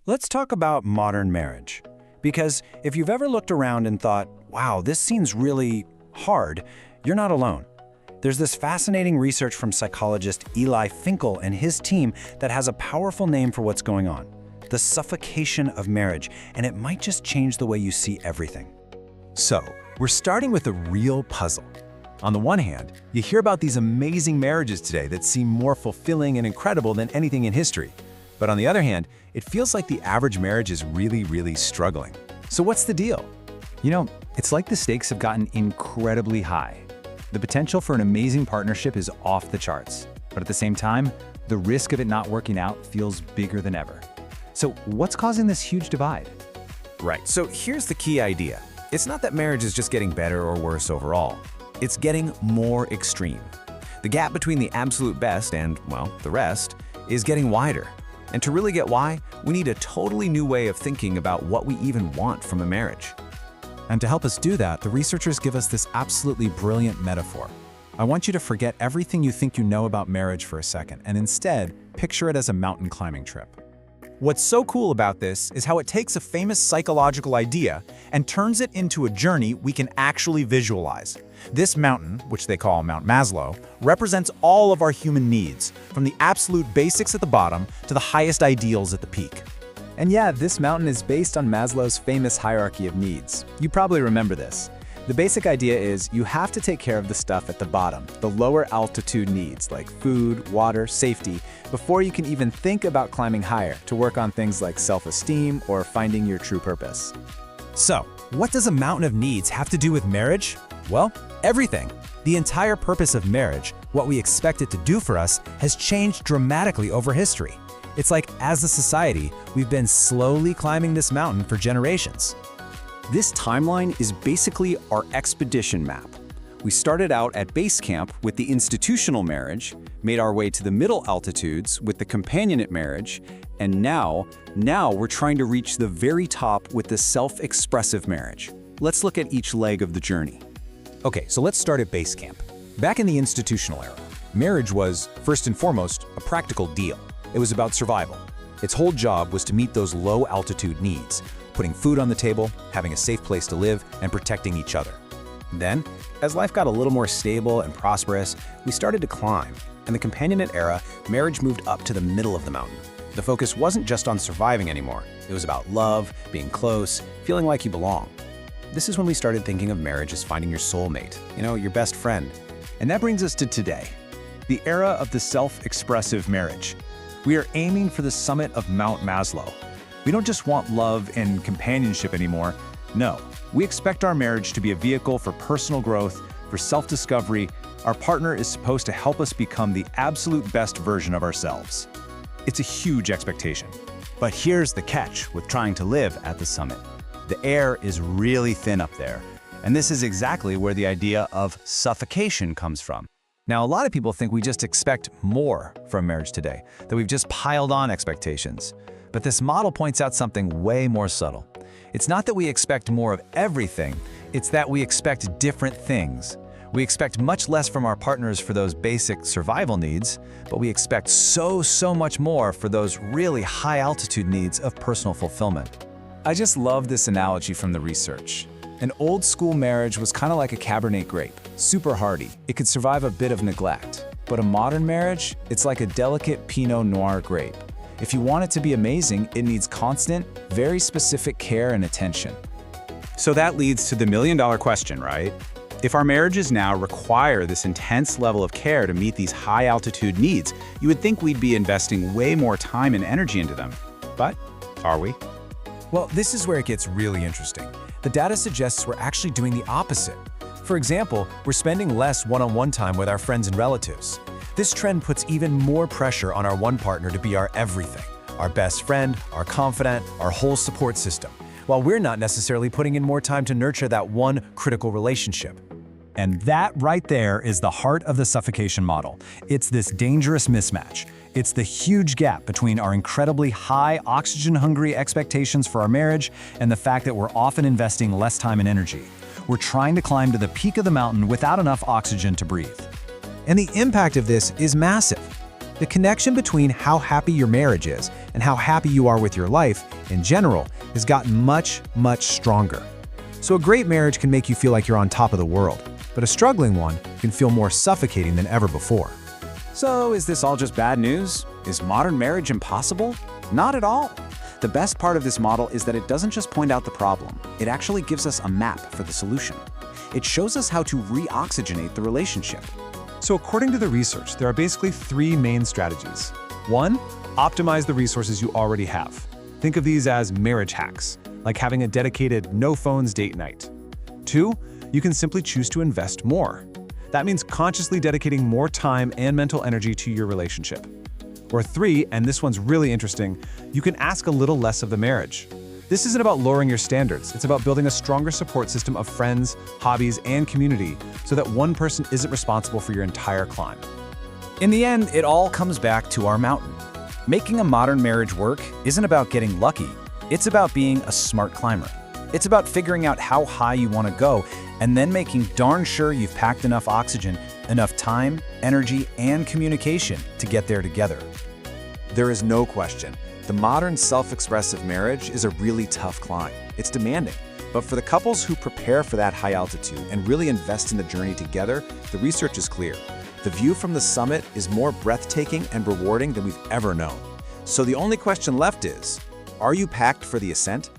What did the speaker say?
Let's talk about modern marriage. Because if you've ever looked around and thought, wow, this seems really hard, you're not alone. There's this fascinating research from psychologist Eli Finkel and his team that has a powerful name for what's going on: the suffocation of marriage, and it might just change the way you see everything. So, we're starting with a real puzzle. On the one hand, you hear about these amazing marriages today that seem more fulfilling and incredible than anything in history. But on the other hand, it feels like the average marriage is really struggling. So what's the deal? It's like the stakes have gotten incredibly high. The potential for an amazing partnership is off the charts. But at the same time, the risk of it not working out feels bigger than ever. So what's causing this huge divide? Right, so here's the key idea. It's not that marriage is just getting better or worse overall. It's getting more extreme. The gap between the absolute best and, well, the rest is getting wider. And to really get why, we need a totally new way of thinking about what we even want from a marriage. And to help us do that, the researchers give us this absolutely brilliant metaphor. I want you to forget everything you think you know about marriage for a second, and instead, picture it as a mountain climbing trip. What's so cool about this is how it takes a famous psychological idea and turns it into a journey we can actually visualize. This mountain, which they call Mount Maslow, represents all of our human needs, from the absolute basics at the bottom to the highest ideals at the peak. And yeah, this mountain is based on Maslow's famous hierarchy of needs. You probably remember this. The basic idea is you have to take care of the stuff at the bottom, the lower altitude needs like food, water, safety, before you can even think about climbing higher to work on things like self-esteem or finding your true purpose. So, what does a mountain of needs have to do with marriage? Well, everything. The entire purpose of marriage, what we expect it to do for us, has changed dramatically over history. It's like, as a society, we've been slowly climbing this mountain for generations. This timeline is basically our expedition map. We started out at base camp with the institutional marriage, made our way to the middle altitudes with the companionate marriage, and now we're trying to reach the very top with the self-expressive marriage. Let's look at each leg of the journey. Okay, so let's start at base camp. Back in the institutional era, marriage was, first and foremost, a practical deal. It was about survival. Its whole job was to meet those low-altitude needs, putting food on the table, having a safe place to live, and protecting each other. Then, as life got a little more stable and prosperous, we started to climb. In the companionate era, marriage moved up to the middle of the mountain. The focus wasn't just on surviving anymore. It was about love, being close, feeling like you belong. This is when we started thinking of marriage as finding your soulmate, your best friend. And that brings us to today, the era of the self-expressive marriage. We are aiming for the summit of Mount Maslow. We don't just want love and companionship anymore. No, we expect our marriage to be a vehicle for personal growth, for self-discovery. Our partner is supposed to help us become the absolute best version of ourselves. It's a huge expectation. But here's the catch with trying to live at the summit. The air is really thin up there. And this is exactly where the idea of suffocation comes from. Now, a lot of people think we just expect more from marriage today, that we've just piled on expectations. But this model points out something way more subtle. It's not that we expect more of everything, it's that we expect different things. We expect much less from our partners for those basic survival needs, but we expect so much more for those really high-altitude needs of personal fulfillment. I just love this analogy from the research. An old-school marriage was kind of like a Cabernet grape, super hardy. It could survive a bit of neglect. But a modern marriage, it's like a delicate Pinot Noir grape. If you want it to be amazing, it needs constant, very specific care and attention. So that leads to the million-dollar question, right? If our marriages now require this intense level of care to meet these high-altitude needs, you would think we'd be investing way more time and energy into them. But are we? Well, this is where it gets really interesting. The data suggests we're actually doing the opposite. For example, we're spending less one-on-one time with our friends and relatives. This trend puts even more pressure on our one partner to be our everything, our best friend, our confidant, our whole support system, while we're not necessarily putting in more time to nurture that one critical relationship. And that right there is the heart of the suffocation model. It's this dangerous mismatch. It's the huge gap between our incredibly high oxygen-hungry expectations for our marriage and the fact that we're often investing less time and energy. We're trying to climb to the peak of the mountain without enough oxygen to breathe. And the impact of this is massive. The connection between how happy your marriage is and how happy you are with your life in general has gotten much, much stronger. So a great marriage can make you feel like you're on top of the world, but a struggling one can feel more suffocating than ever before. So is this all just bad news? Is modern marriage impossible? Not at all. The best part of this model is that it doesn't just point out the problem, it actually gives us a map for the solution. It shows us how to re-oxygenate the relationship. So according to the research, there are basically 3 main strategies. 1, optimize the resources you already have. Think of these as marriage hacks, like having a dedicated no-phones date night. 2, you can simply choose to invest more. That means consciously dedicating more time and mental energy to your relationship. Or 3, and this one's really interesting, you can ask a little less of the marriage. This isn't about lowering your standards, it's about building a stronger support system of friends, hobbies, and community so that one person isn't responsible for your entire climb. In the end, it all comes back to our mountain. Making a modern marriage work isn't about getting lucky, it's about being a smart climber. It's about figuring out how high you want to go and then making darn sure you've packed enough oxygen, enough time, energy, and communication to get there together. There is no question. The modern self-expressive marriage is a really tough climb. It's demanding. But for the couples who prepare for that high altitude and really invest in the journey together, the research is clear. The view from the summit is more breathtaking and rewarding than we've ever known. So the only question left is, are you packed for the ascent?